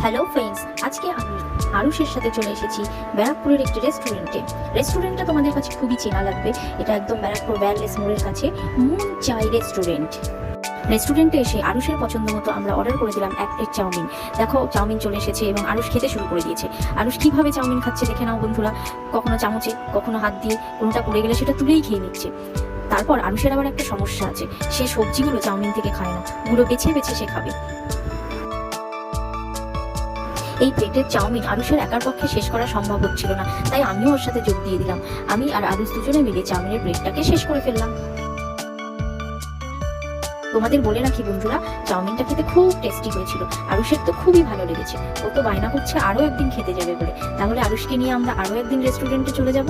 Hello friends, আজকে আমি আরুষের সাথে চলে এসেছি ব্যারাকপুরের একটি রেস্টুরেন্টটা তোমাদের কাছে খুবই চেনা লাগবে। এটা একদম ব্যারাকপুর ওয়্যারলেস মোড়ের কাছে মুন চাই রেস্টুরেন্টে এসে আরুষের পছন্দ মতো আমরা অর্ডার করে দিলাম এক প্লেট চাউমিন। দেখো চাউমিন চলে এসেছে এবং আরুষ খেতে শুরু করে দিয়েছে। আরুষ কিভাবে চাউমিন খাচ্ছে দেখে নাও বন্ধুরা, কখনো চামচে কখনো হাত দিয়ে, কোনোটা পড়ে গেলে সেটা তুলেই খেয়ে নিচ্ছে। তারপর আরুষের আবার একটা সমস্যা আছে, সে সবজিগুলো চাউমিন থেকে খায় না, গুলো বেছে বেছে সে খাবে। এই প্লেটের চাউমিন আরুষের একার পক্ষে শেষ করা সম্ভব হচ্ছিল না, তাই আমিও ওর সাথে যোগ দিয়ে দিলাম। আমি আর আরুষ দুজনে মিলে চাউমিনের প্লেটটাকে শেষ করে ফেললাম। তোমাদের বলে রাখি বন্ধুরা, চাউমিনটা খেতে খুব টেস্টি হয়েছিল। আরুষের তো খুবই ভালো লেগেছে, ও তো বায়না করছে আরো একদিন খেতে যাবে বলে। তাহলে আরুষকে নিয়ে আমরা আরো একদিন রেস্টুরেন্টে চলে যাব।